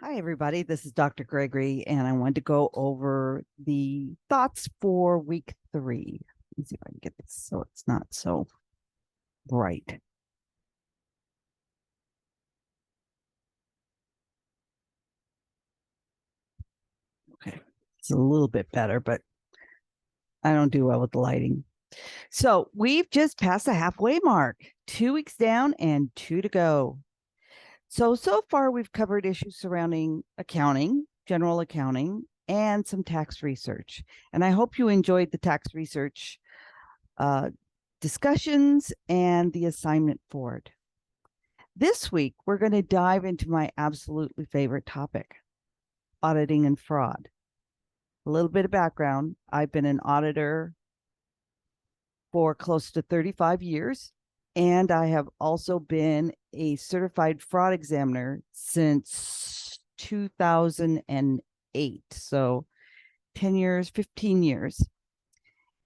Hi, everybody. This is Dr. Gregory, and I wanted to go over the thoughts for week 3. Let me see if I can get this so it's not so bright. Okay, it's a little bit better, but I don't do well with the lighting. So we've just passed the halfway mark, 2 weeks down and 2 to go. So far we've covered issues surrounding accounting, general accounting, and some tax research. And I hope you enjoyed the tax research discussions and the assignment for it. This week, we're going to dive into my absolutely favorite topic, auditing and fraud. A little bit of background. I've been an auditor for close to 35 years, and I have also been a certified fraud examiner since 2008. So 10 years, 15 years.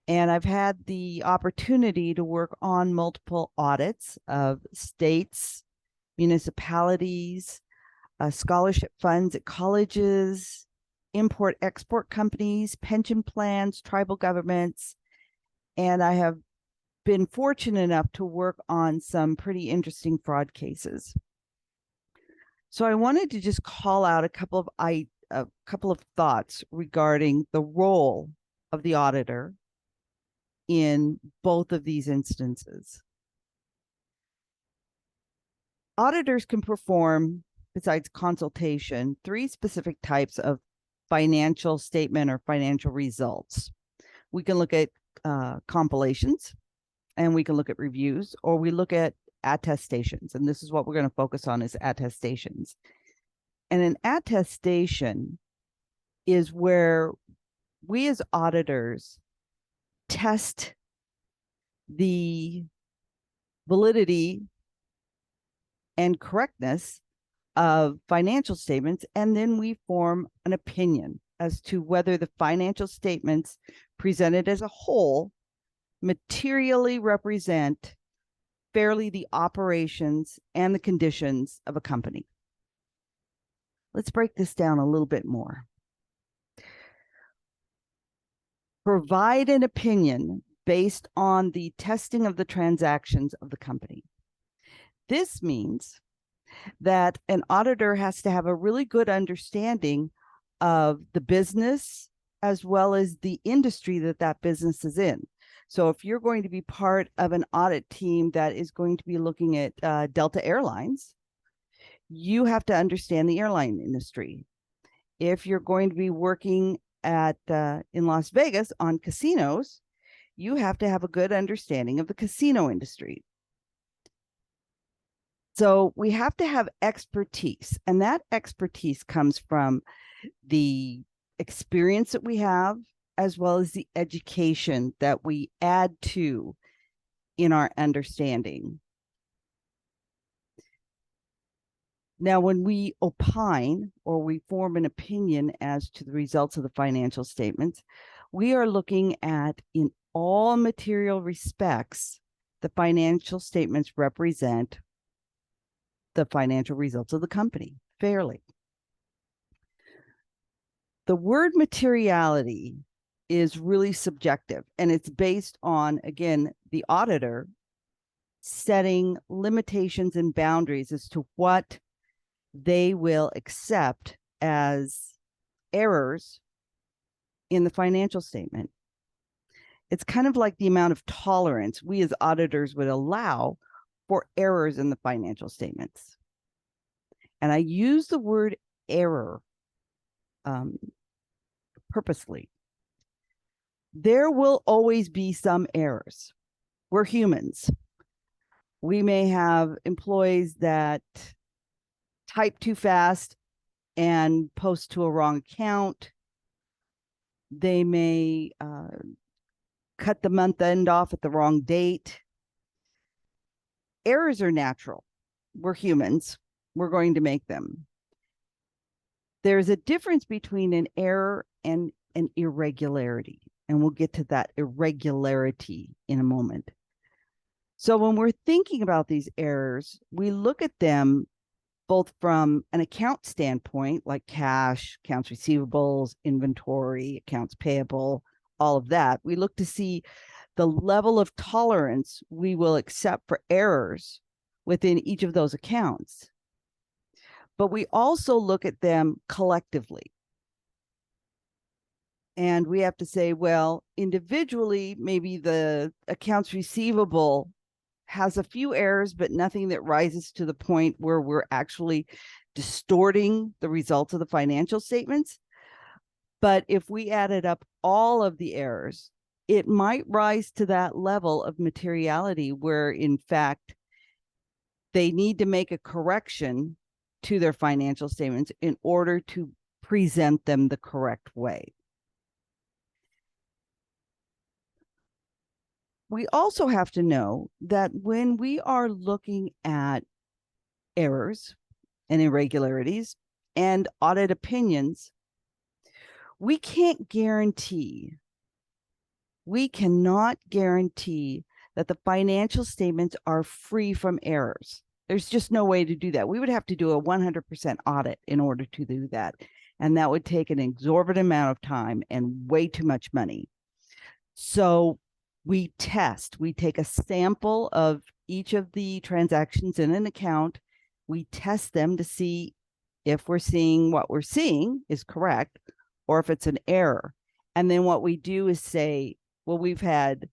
And I've had the opportunity to work on multiple audits of states, municipalities, scholarship funds at colleges, import-export companies, pension plans, tribal governments. And I have been fortunate enough to work on some pretty interesting fraud cases. So I wanted to just call out a couple of thoughts regarding the role of the auditor in both of these instances. Auditors can perform, besides consultation, 3 specific types of financial statement or financial results. We can look at compilations, and we can look at reviews, or we look at attestations. And this is what we're going to focus on, is attestations. And an attestation is where we as auditors test the validity and correctness of financial statements, and then we form an opinion as to whether the financial statements presented as a whole materially represent fairly the operations and the conditions of a company. Let's break this down a little bit more. Provide an opinion based on the testing of the transactions of the company. This means that an auditor has to have a really good understanding of the business as well as the industry that business is in. So if you're going to be part of an audit team that is going to be looking at Delta Airlines, you have to understand the airline industry. If you're going to be working at in Las Vegas on casinos, you have to have a good understanding of the casino industry. So we have to have expertise, and that expertise comes from the experience that we have, as well as the education that we add to in our understanding. Now, when we opine or we form an opinion as to the results of the financial statements, we are looking at, in all material respects, the financial statements represent the financial results of the company fairly. The word materiality is really subjective, and it's based on, again, the auditor setting limitations and boundaries as to what they will accept as errors in the financial statement. It's kind of like the amount of tolerance we as auditors would allow for errors in the financial statements. And I use the word error purposely. There will always be some errors. We're humans. We may have employees that type too fast and post to a wrong account. They may cut the month end off at the wrong date. Errors are natural. We're humans. We're going to make them. There's a difference between an error and an irregularity, and we'll get to that irregularity in a moment. So when we're thinking about these errors, we look at them both from an account standpoint, like cash, accounts receivables, inventory, accounts payable, all of that. We look to see the level of tolerance we will accept for errors within each of those accounts. But we also look at them collectively. And we have to say, well, individually, maybe the accounts receivable has a few errors, but nothing that rises to the point where we're actually distorting the results of the financial statements. But if we added up all of the errors, it might rise to that level of materiality where, in fact, they need to make a correction to their financial statements in order to present them the correct way. We also have to know that when we are looking at errors and irregularities and audit opinions, we cannot guarantee that the financial statements are free from errors. There's just no way to do that. We would have to do a 100% audit in order to do that. And that would take an exorbitant amount of time and way too much money. So we take a sample of each of the transactions in an account. We test them to see if we're seeing what we're seeing is correct or if it's an error. And then what we do is say, well, we've had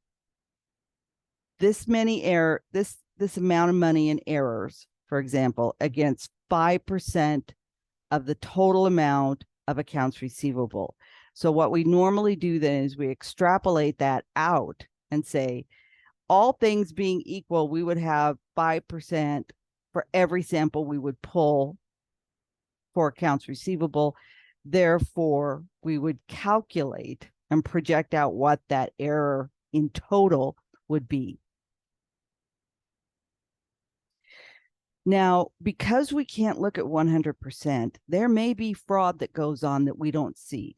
this amount of money in errors, for example, against 5% of the total amount of accounts receivable. So what we normally do then is we extrapolate that out and say, all things being equal, we would have 5% for every sample we would pull for accounts receivable. Therefore, we would calculate and project out what that error in total would be. Now, because we can't look at 100%, there may be fraud that goes on that we don't see.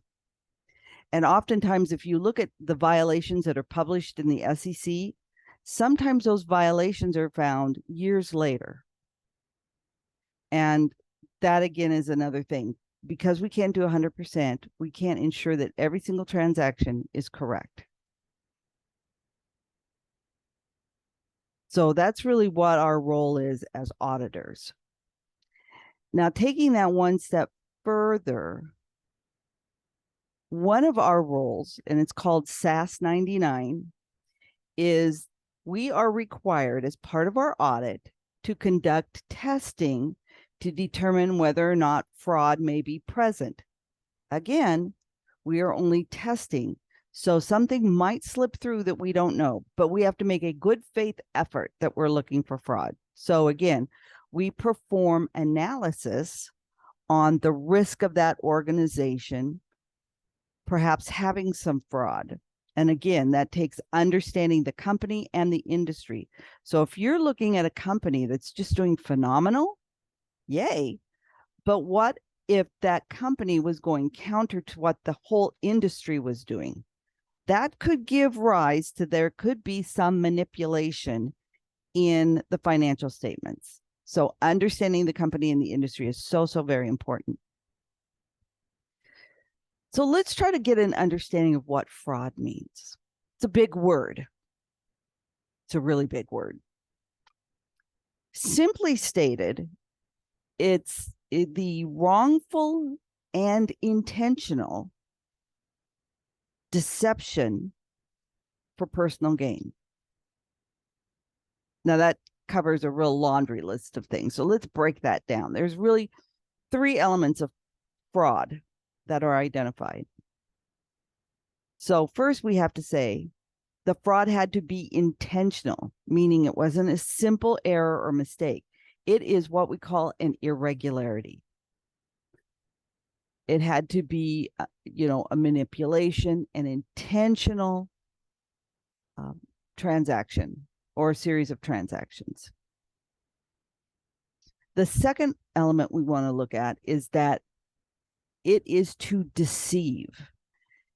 And oftentimes, if you look at the violations that are published in the SEC, sometimes those violations are found years later. And that, again, is another thing. Because we can't do 100%, we can't ensure that every single transaction is correct. So that's really what our role is as auditors. Now, taking that one step further, one of our roles, and it's called SAS 99, is we are required as part of our audit to conduct testing to determine whether or not fraud may be present. Again, we are only testing. So something might slip through that we don't know, but we have to make a good faith effort that we're looking for fraud. So again, we perform analysis on the risk of that organization perhaps having some fraud. And again, that takes understanding the company and the industry. So if you're looking at a company that's just doing phenomenal, yay. But what if that company was going counter to what the whole industry was doing? That could give rise to there could be some manipulation in the financial statements. So understanding the company and the industry is so very important. So let's try to get an understanding of what fraud means. It's a big word. It's a really big word. Simply stated, it's the wrongful and intentional deception for personal gain. Now that covers a real laundry list of things. So let's break that down. There's really 3 elements of fraud that are identified. So first we have to say the fraud had to be intentional, meaning it wasn't a simple error or mistake. It is what we call an irregularity. It had to be, a manipulation, an intentional transaction or a series of transactions. The second element we want to look at is that it is to deceive,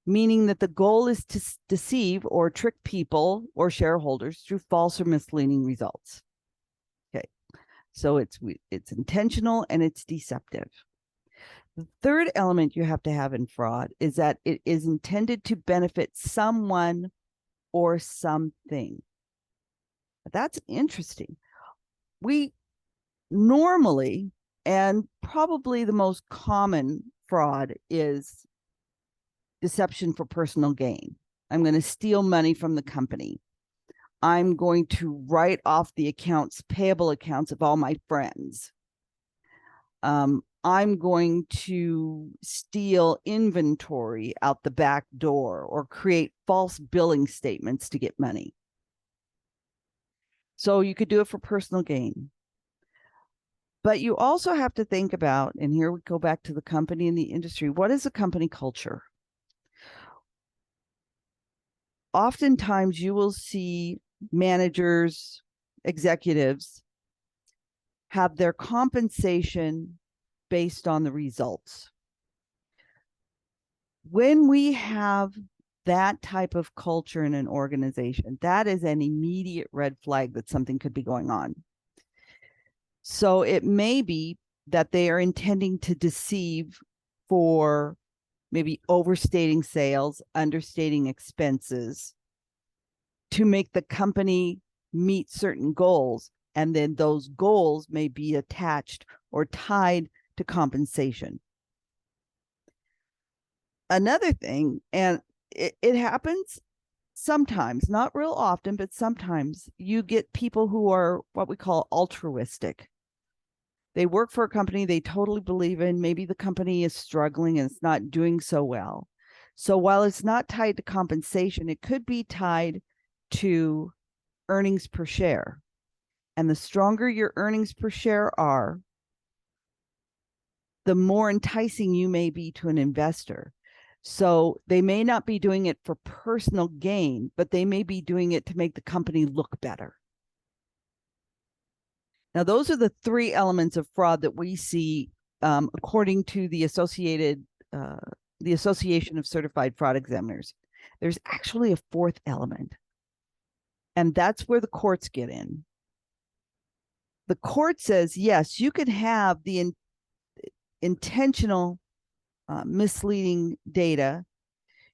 meaning that the goal is to deceive or trick people or shareholders through false or misleading results. Okay. So it's intentional and it's deceptive. The third element you have to have in fraud is that it is intended to benefit someone or something. That's interesting. We normally, and probably the most common fraud, is deception for personal gain. I'm going to steal money from the company. I'm going to write off the payable accounts of all my friends. I'm going to steal inventory out the back door or create false billing statements to get money. So you could do it for personal gain. But you also have to think about, and here we go back to the company and the industry, what is a company culture? Oftentimes you will see managers, executives have their compensation based on the results. When we have that type of culture in an organization, that is an immediate red flag that something could be going on. So it may be that they are intending to deceive for maybe overstating sales, understating expenses to make the company meet certain goals. And then those goals may be attached or tied to compensation. Another thing, and it happens sometimes, not real often, but sometimes you get people who are what we call altruistic. They work for a company they totally believe in. Maybe the company is struggling and it's not doing so well. So while it's not tied to compensation, it could be tied to earnings per share. And the stronger your earnings per share are, the more enticing you may be to an investor. So they may not be doing it for personal gain, but they may be doing it to make the company look better. Now, those are the three elements of fraud that we see according to the Association of Certified Fraud Examiners. There's actually a fourth element, and that's where the courts get in. The court says, yes, you could have the intentional misleading data.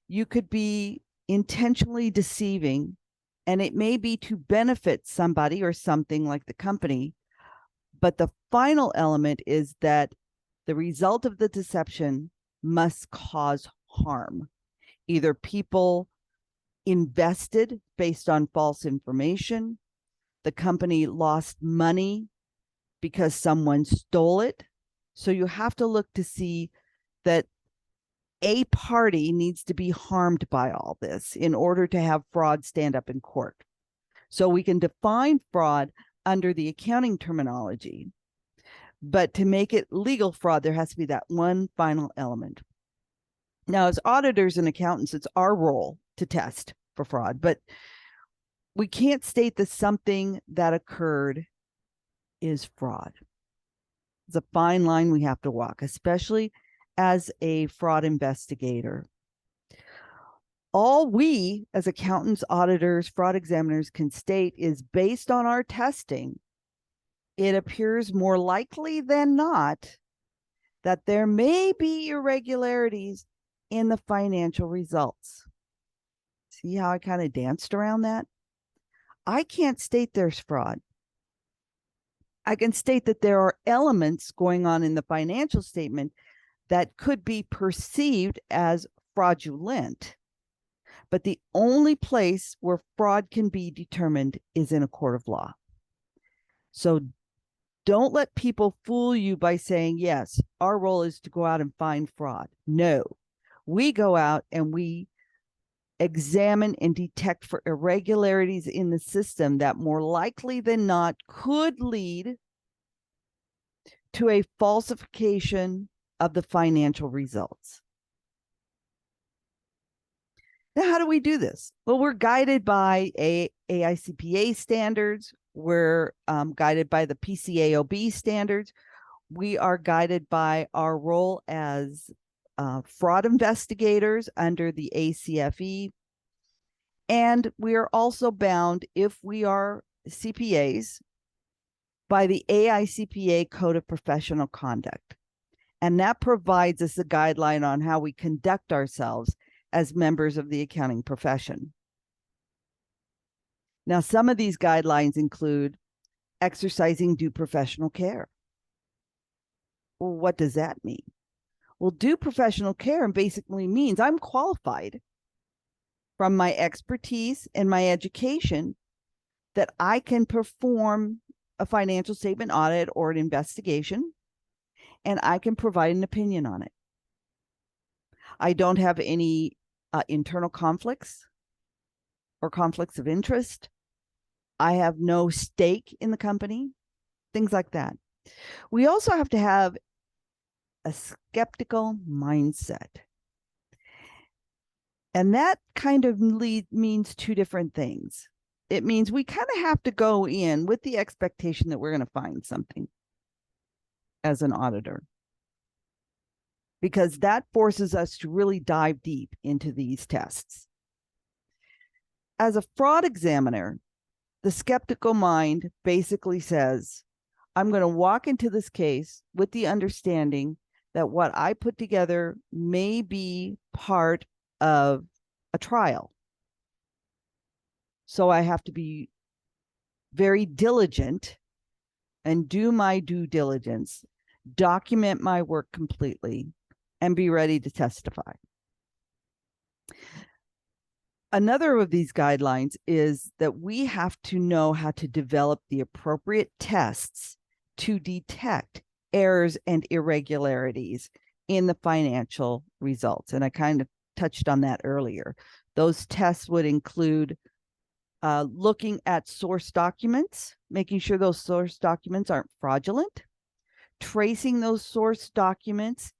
You could be intentionally deceiving, and it may be to benefit somebody or something like the company. But the final element is that the result of the deception must cause harm. Either people invested based on false information, the company lost money because someone stole it. So you have to look to see that a party needs to be harmed by all this in order to have fraud stand up in court. So we can define fraud under the accounting terminology, but to make it legal fraud, there has to be that one final element. Now, as auditors and accountants, it's our role to test for fraud, but we can't state that something that occurred is fraud. It's a fine line we have to walk, especially as a fraud investigator. All we as accountants, auditors, fraud examiners can state is based on our testing, it appears more likely than not that there may be irregularities in the financial results. See how I kind of danced around that? I can't state there's fraud. I can state that there are elements going on in the financial statement that could be perceived as fraudulent. But the only place where fraud can be determined is in a court of law. So don't let people fool you by saying, yes, our role is to go out and find fraud. No, we go out and we examine and detect for irregularities in the system that more likely than not could lead to a falsification of the financial results. Now, how do we do this? Well, we're guided by AICPA standards. We're guided by the PCAOB standards. We are guided by our role as fraud investigators under the ACFE. And we are also bound, if we are CPAs, by the AICPA Code of Professional Conduct. And that provides us a guideline on how we conduct ourselves as members of the accounting profession. Now, some of these guidelines include exercising due professional care. Well, what does that mean? Well, due professional care basically means I'm qualified from my expertise and my education that I can perform a financial statement audit or an investigation, and I can provide an opinion on it. I don't have any internal conflicts or conflicts of interest. I have no stake in the company, things like that. We also have to have a skeptical mindset. And that kind of means two different things. It means we kind of have to go in with the expectation that we're going to find something as an auditor, because that forces us to really dive deep into these tests. As a fraud examiner, the skeptical mind basically says, I'm going to walk into this case with the understanding that what I put together may be part of a trial. So I have to be very diligent and do my due diligence, document my work completely, and be ready to testify. Another of these guidelines is that we have to know how to develop the appropriate tests to detect errors and irregularities in the financial results. And I kind of touched on that earlier. Those tests would include looking at source documents, making sure those source documents aren't fraudulent, tracing those source documents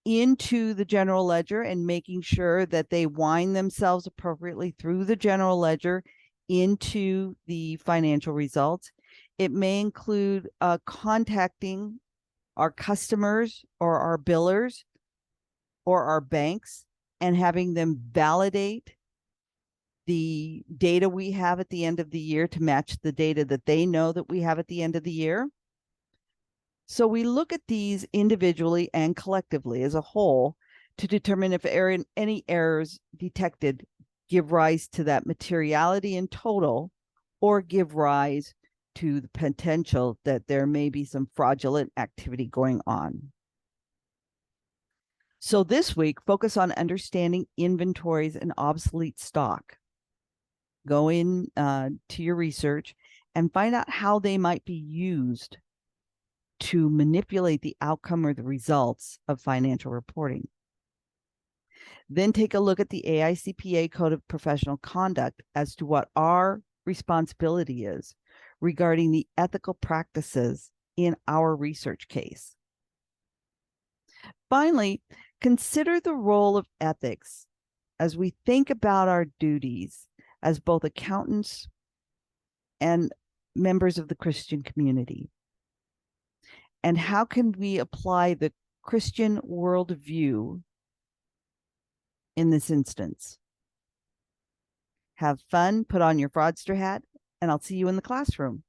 into the general ledger and making sure that they wind themselves appropriately through the general ledger into the financial results. It may include contacting our customers or our billers or our banks and having them validate the data we have at the end of the year to match the data that they know that we have at the end of the year. So we look at these individually and collectively as a whole to determine if any errors detected give rise to that materiality in total or give rise to the potential that there may be some fraudulent activity going on. So this week, focus on understanding inventories and obsolete stock. Go in to your research and find out how they might be used to manipulate the outcome or the results of financial reporting. Then take a look at the AICPA Code of Professional Conduct as to what our responsibility is regarding the ethical practices in our research case. Finally, consider the role of ethics as we think about our duties as both accountants and members of the Christian community. And how can we apply the Christian worldview in this instance? Have fun, put on your fraudster hat, and I'll see you in the classroom.